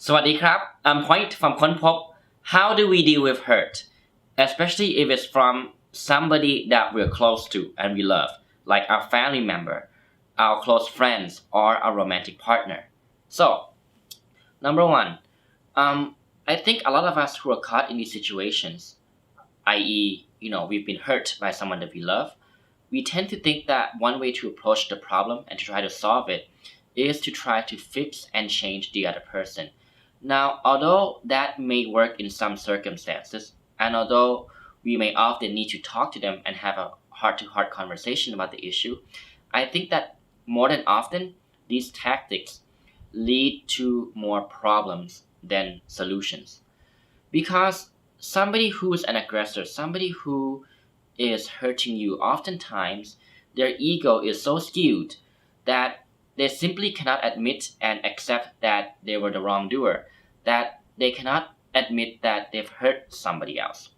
สวัสดีครับ I'm Point from ค้นพบ How do we deal with hurt especially if it's from somebody that we're close to and we love like our family member our close friends or our romantic partner so number one I think a lot of us who are caught in these situations i.e. We've been hurt by someone that we love we tend to think that one way to approach the problem and to try to solve it is to try to fix and change the other person. Now, although that may work in some circumstances, and although we may often need to talk to them and have a heart-to-heart conversation about the issue, I think that more than often, these tactics lead to more problems than solutions. Because somebody who is an aggressor, somebody who is hurting you, oftentimes their ego is so skewed that they simply cannot admit and accept that they were the wrongdoer, that they cannot admit that they've hurt somebody else,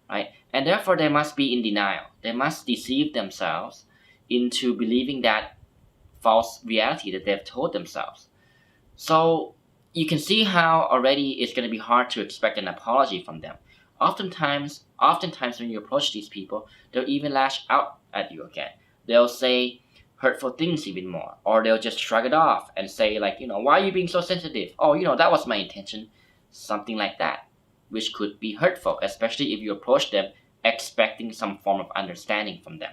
right? And therefore they must be in denial. They must deceive themselves into believing that false reality that they've told themselves. So you can see how already it's going to be hard to expect an apology from them. Oftentimes when you approach these people, they'll even lash out at you again. They'll say hurtful things even more, or they'll just shrug it off and say why are you being so sensitive? That was my intention. Something like that, which could be hurtful, especially if you approach them expecting some form of understanding from them.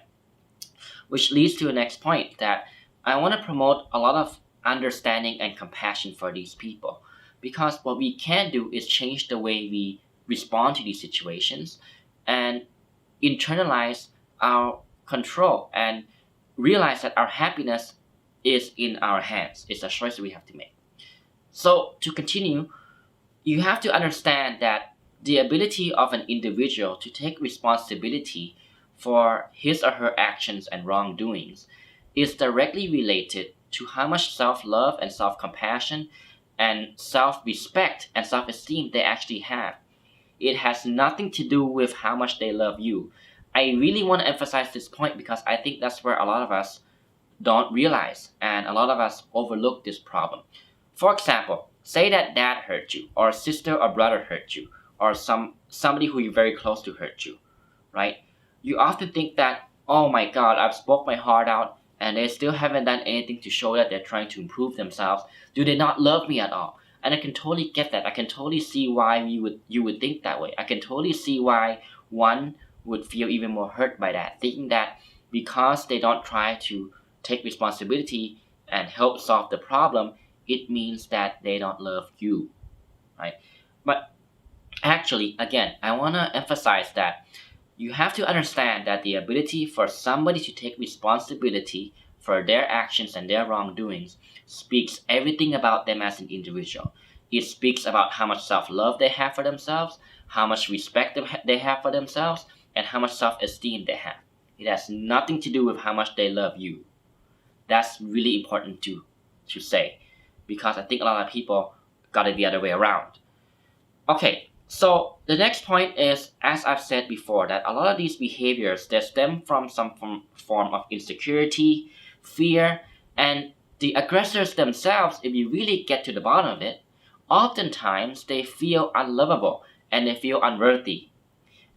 Which leads to the next point, that I want to promote a lot of understanding and compassion for these people, because what we can do is change the way we respond to these situations and internalize our control and realize that our happiness is in our hands. It's a choice that we have to make. So to continue, you have to understand that the ability of an individual to take responsibility for his or her actions and wrongdoings is directly related to how much self-love and self-compassion and self-respect and self-esteem they actually have. It has nothing to do with how much they love you. I really want to emphasize this point because I think that's where a lot of us don't realize and a lot of us overlook this problem. For example, say that dad hurt you, or sister or brother hurt you, or somebody who you're very close to hurt you, right? You often think that, oh my god, I've spoke my heart out and they still haven't done anything to show that they're trying to improve themselves. Do they not love me at all? And I can totally get that. I can totally see why you would think that way. I can totally see why one would feel even more hurt by that, thinking that because they don't try to take responsibility and help solve the problem, it means that they don't love you, right? But actually, again, I want to emphasize that you have to understand that the ability for somebody to take responsibility for their actions and their wrongdoings speaks everything about them as an individual. It speaks about how much self-love they have for themselves, how much respect they have for themselves, and how much self-esteem they have. It has nothing to do with how much they love you. That's really important to say, because I think a lot of people got it the other way around. Okay, so the next point is, as I've said before, that a lot of these behaviors, they stem from some form of insecurity, fear, and the aggressors themselves, if you really get to the bottom of it, oftentimes they feel unlovable and they feel unworthy.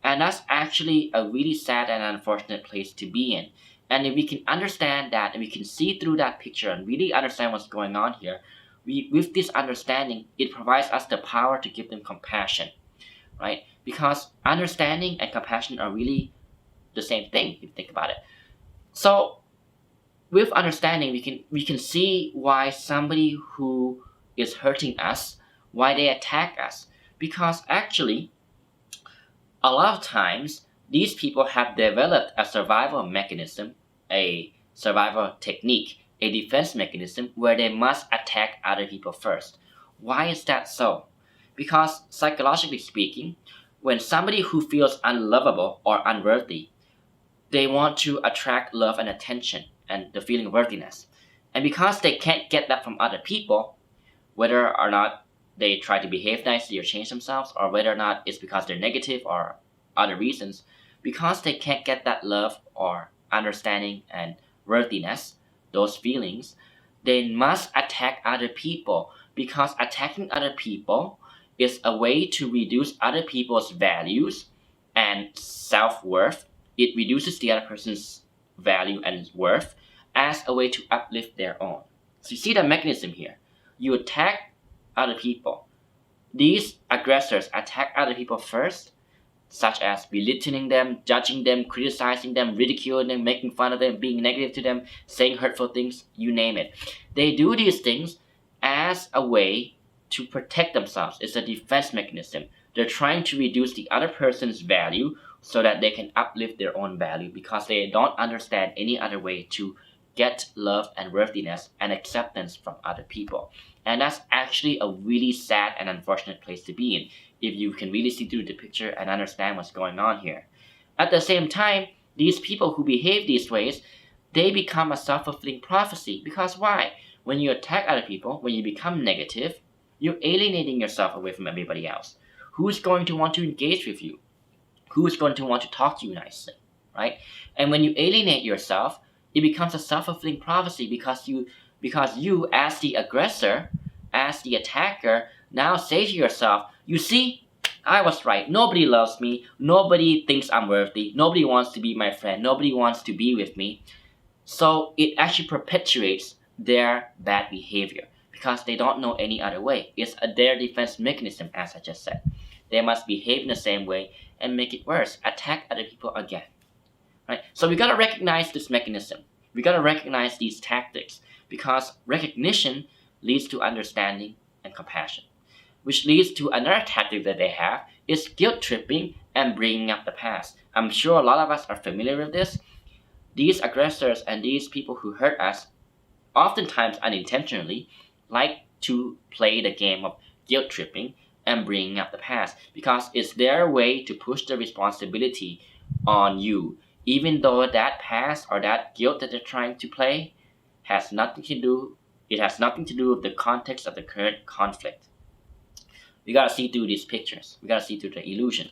And that's actually a really sad and unfortunate place to be in. And if we can understand that, and we can see through that picture and really understand what's going on here, with this understanding, it provides us the power to give them compassion, right? Because understanding and compassion are really the same thing, if you think about it. So with understanding, we can see why somebody who is hurting us, why they attack us. Because actually, a lot of times, these people have developed a survival mechanism, a survival technique, a defense mechanism where they must attack other people first. Why is that so? Because psychologically speaking, when somebody who feels unlovable or unworthy, they want to attract love and attention and the feeling of worthiness. And because they can't get that from other people, whether or not they try to behave nicely or change themselves, or whether or not it's because they're negative or other reasons, because they can't get that love or understanding and worthiness, those feelings, they must attack other people because attacking other people is a way to reduce other people's values and self-worth. It reduces the other person's value and worth as a way to uplift their own. So you see the mechanism here. You attack other people. These aggressors attack other people first, such as belittling them, judging them, criticizing them, ridiculing them, making fun of them, being negative to them, saying hurtful things, you name it. They do these things as a way to protect themselves. It's a defense mechanism. They're trying to reduce the other person's value so that they can uplift their own value, because they don't understand any other way to get love and worthiness and acceptance from other people. And that's actually a really sad and unfortunate place to be in, if you can really see through the picture and understand what's going on here. At the same time, these people who behave these ways, they become a self-fulfilling prophecy. Because why? When you attack other people, when you become negative, you're alienating yourself away from everybody else. Who's going to want to engage with you? Who's going to want to talk to you nicely, right? And when you alienate yourself, it becomes a self-fulfilling prophecy, because you as the aggressor, as the attacker, now say to yourself, you see, I was right. Nobody loves me. Nobody thinks I'm worthy. Nobody wants to be my friend. Nobody wants to be with me. So it actually perpetuates their bad behavior, because they don't know any other way. It's their defense mechanism, as I just said. They must behave in the same way and make it worse, attack other people again. Right? So we gotta recognize this mechanism. We gotta recognize these tactics, because recognition leads to understanding and compassion, which leads to another tactic that they have is guilt tripping and bringing up the past. I'm sure a lot of us are familiar with this. These aggressors and these people who hurt us, oftentimes unintentionally, like to play the game of guilt tripping and bringing up the past, because it's their way to push the responsibility on you, even though that past or that guilt that they're trying to play has nothing to do with the context of the current conflict. We gotta see through these pictures. We gotta see through the illusion.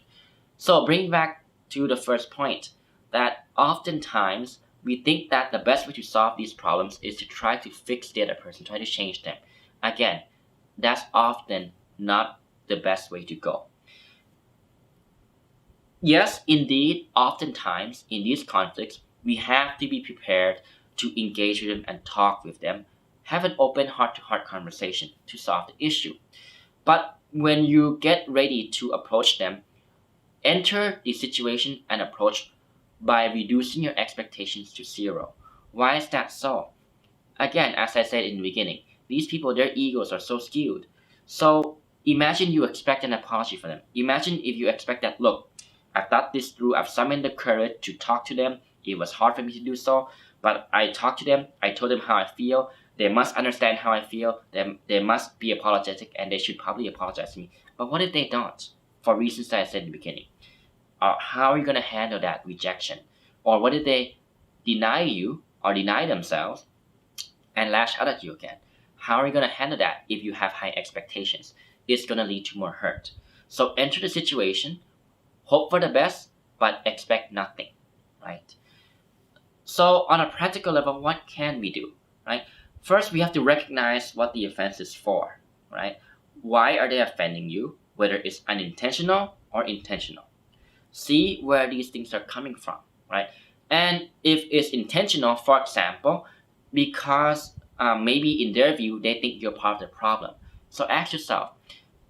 So bring back to the first point, that oftentimes we think that the best way to solve these problems is to try to fix the other person, try to change them. Again, that's often not the best way to go. Yes, indeed, oftentimes in these conflicts, we have to be prepared to engage with them and talk with them, have an open heart-to-heart conversation to solve the issue. But when you get ready to approach them, enter the situation and approach by reducing your expectations to zero. Why is that so? Again, as I said in the beginning, these people, their egos are so skewed. So imagine you expect an apology from them. Imagine if you expect that, look, I've thought this through, I've summoned the courage to talk to them. It was hard for me to do so, but I talked to them, I told them how I feel. They must understand how I feel. They must be apologetic, and they should probably apologize to me. But what if they don't? For reasons that I said in the beginning. How are you going to handle that rejection? Or what if they deny you or deny themselves and lash out at you again? How are you going to handle that if you have high expectations? It's going to lead to more hurt. So enter the situation, hope for the best, but expect nothing, right? So on a practical level, what can we do, right? First, we have to recognize what the offense is for, right? Why are they offending you, whether it's unintentional or intentional? See where these things are coming from, right? And if it's intentional, for example, because maybe in their view, they think you're part of the problem. So ask yourself,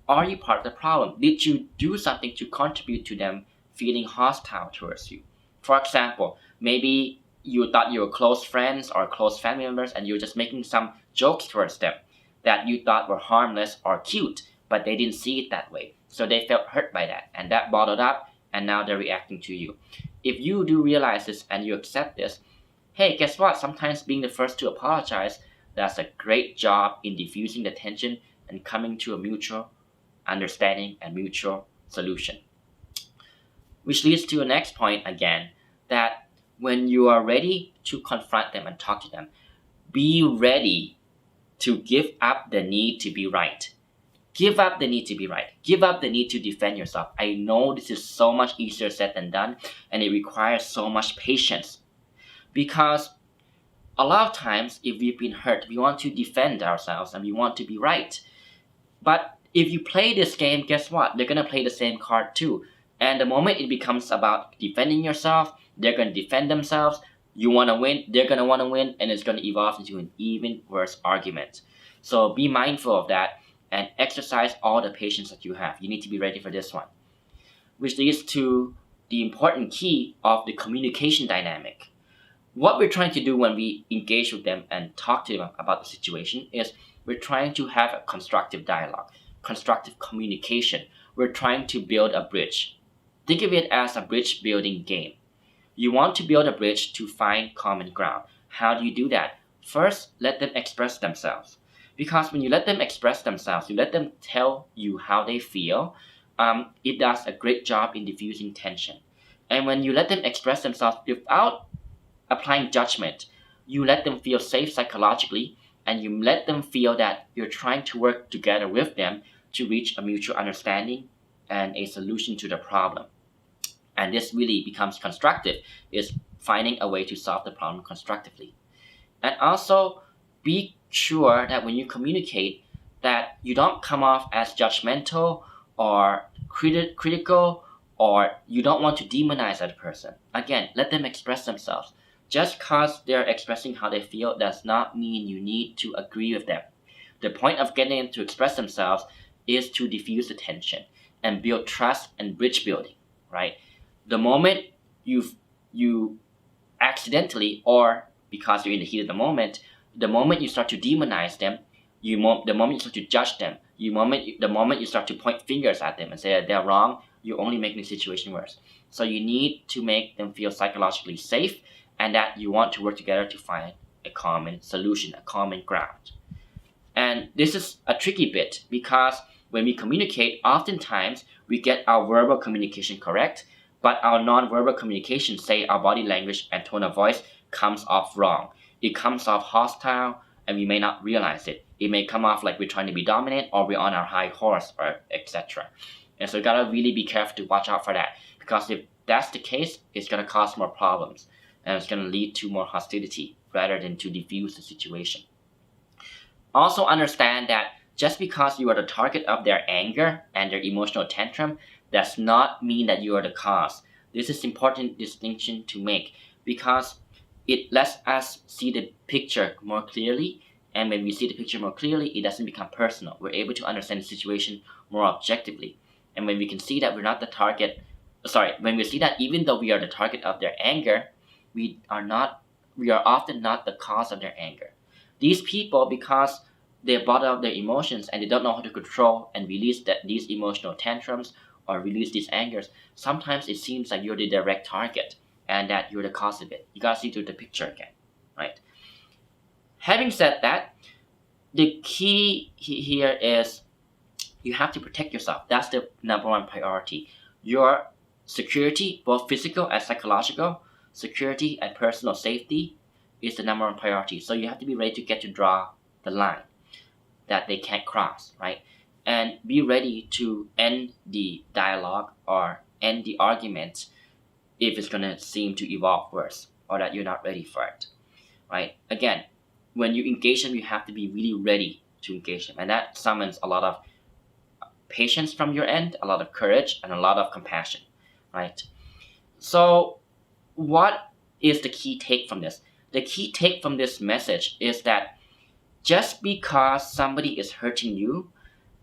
are you part of the problem? Did you do something to contribute to them feeling hostile towards you? For example, maybe you thought you were close friends or close family members and you're just making some jokes towards them that you thought were harmless or cute, but they didn't see it that way. So they felt hurt by that, and that bottled up, and now they're reacting to you. If you do realize this and you accept this, hey, guess what? Sometimes being the first to apologize, that's a great job in diffusing the tension and coming to a mutual understanding and mutual solution. Which leads to the next point again, that when you are ready to confront them and talk to them, be ready to give up the need to be right. Give up the need to be right. Give up the need to defend yourself. I know this is so much easier said than done, and it requires so much patience. Because a lot of times, if we've been hurt, we want to defend ourselves and we want to be right. But if you play this game, guess what? They're gonna play the same card too. And the moment it becomes about defending yourself, they're gonna defend themselves. You wanna win, they're gonna wanna win, and it's gonna evolve into an even worse argument. So be mindful of that and exercise all the patience that you have. You need to be ready for this one. Which leads to the important key of the communication dynamic. What we're trying to do when we engage with them and talk to them about the situation is we're trying to have a constructive dialogue, constructive communication. We're trying to build a bridge. Think of it as a bridge building game. You want to build a bridge to find common ground. How do you do that? First, let them express themselves. Because when you let them express themselves, you let them tell you how they feel, it does a great job in diffusing tension. And when you let them express themselves without applying judgment, you let them feel safe psychologically, and you let them feel that you're trying to work together with them to reach a mutual understanding and a solution to the problem. And this really becomes constructive, is finding a way to solve the problem constructively. And also be sure that when you communicate, that you don't come off as judgmental or critical, or you don't want to demonize that person. Again, let them express themselves. Just because they're expressing how they feel does not mean you need to agree with them. The point of getting them to express themselves is to diffuse the tension and build trust and bridge building, right? The moment you accidentally, or because you're in the heat of the moment you start to demonize them, the moment you start to judge them, the moment you start to point fingers at them and say that they're wrong, you're only making the situation worse. So you need to make them feel psychologically safe, and that you want to work together to find a common solution, a common ground. And this is a tricky bit, because when we communicate, oftentimes we get our verbal communication correct, but our non-verbal communication, say our body language and tone of voice, comes off wrong. It comes off hostile, and we may not realize it. It may come off like we're trying to be dominant, or we're on our high horse, or etc. And so you gotta really be careful to watch out for that, because if that's the case, it's gonna cause more problems, and it's gonna lead to more hostility rather than to diffuse the situation. Also understand that just because you are the target of their anger and their emotional tantrum does not mean that you are the cause. This is important distinction to make, because it lets us see the picture more clearly, and when we see the picture more clearly, it doesn't become personal. We're able to understand the situation more objectively. And when we can see that we're not the target, when we see that even though we are the target of their anger, we are often not the cause of their anger. These people, because they bottle up their emotions and they don't know how to control and release these emotional tantrums or release these angers, sometimes it seems like you're the direct target and that you're the cause of it. You gotta see through the picture again, right? Having said that, the key here is you have to protect yourself. That's the number one priority. Your security, both physical and psychological, security and personal safety is the number one priority. So you have to be ready to draw the line that they can't cross, right? And be ready to end the dialogue or end the argument if it's gonna seem to evolve worse, or that you're not ready for it, right? Again, when you engage them, you have to be really ready to engage them, and that summons a lot of patience from your end, a lot of courage, and a lot of compassion, right? So what is the key take from this? The key take from this message is that just because somebody is hurting you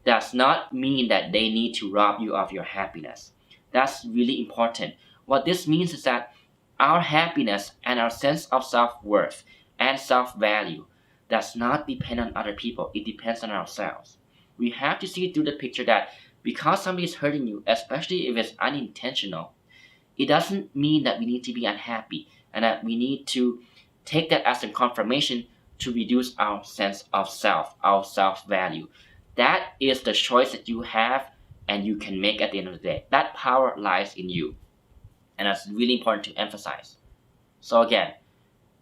does not mean that they need to rob you of your happiness. That's really important. What this means is that our happiness and our sense of self-worth and self-value does not depend on other people. It depends on ourselves. We have to see through the picture that because somebody is hurting you, especially if it's unintentional, it doesn't mean that we need to be unhappy and that we need to take that as a confirmation to reduce our sense of self, our self-value. That is the choice that you have and you can make at the end of the day. That power lies in you. And that's really important to emphasize. So again,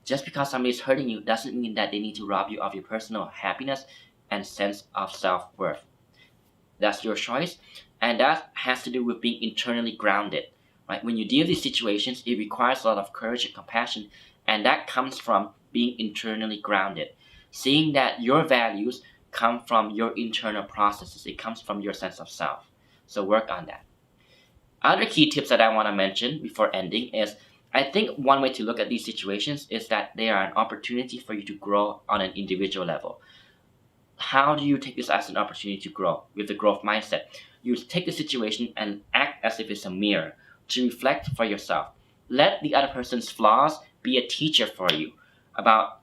just because somebody is hurting you doesn't mean that they need to rob you of your personal happiness and sense of self-worth. That's your choice, and that has to do with being internally grounded. Right? When you deal with these situations, it requires a lot of courage and compassion, and that comes from being internally grounded. Seeing that your values, come from your internal processes. It comes from your sense of self. So work on that. Other key tips that I want to mention before ending is, I think one way to look at these situations is that they are an opportunity for you to grow on an individual level. How do you take this as an opportunity to grow? With the growth mindset, you take the situation and act as if it's a mirror to reflect for yourself. Let the other person's flaws be a teacher for you about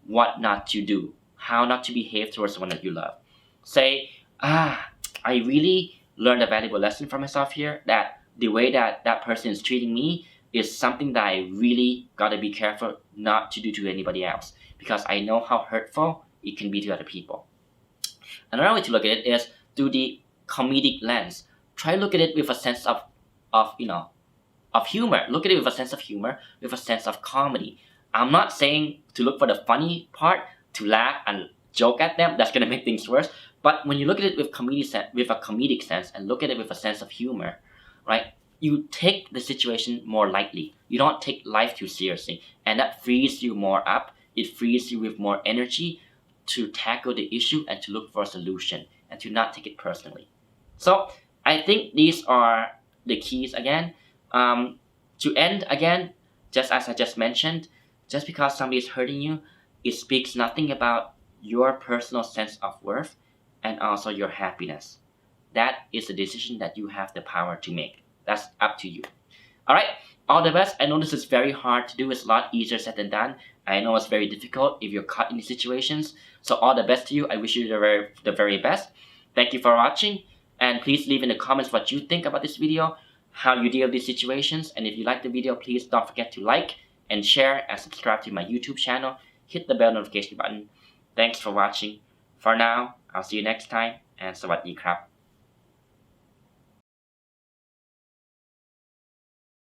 what not to do, how not to behave towards someone that you love. Say, I really learned a valuable lesson for myself here, that the way that that person is treating me is something that I really gotta be careful not to do to anybody else, because I know how hurtful it can be to other people. Another way to look at it is through the comedic lens. Try to look at it with a sense of humor. Look at it with a sense of humor, with a sense of comedy. I'm not saying to look for the funny part, to laugh and joke at them. That's gonna make things worse. But when you look at it with a comedic sense, and look at it with a sense of humor, right? You take the situation more lightly. You don't take life too seriously, and that frees you more up. It frees you with more energy to tackle the issue and to look for a solution and to not take it personally. So I think these are the keys again. To end again, just as I just mentioned, just because somebody is hurting you, it speaks nothing about your personal sense of worth and also your happiness. That is a decision that you have the power to make. That's up to you. All right, all the best. I know this is very hard to do. It's a lot easier said than done. I know it's very difficult if you're caught in these situations. So all the best to you. I wish you the very best. Thank you for watching. And please leave in the comments what you think about this video, how you deal with these situations. And if you like the video, please don't forget to like and share and subscribe to my YouTube channel. Hit the bell notification button. Thanks for watching. For now, I'll see you next time. And สวัสดีครับ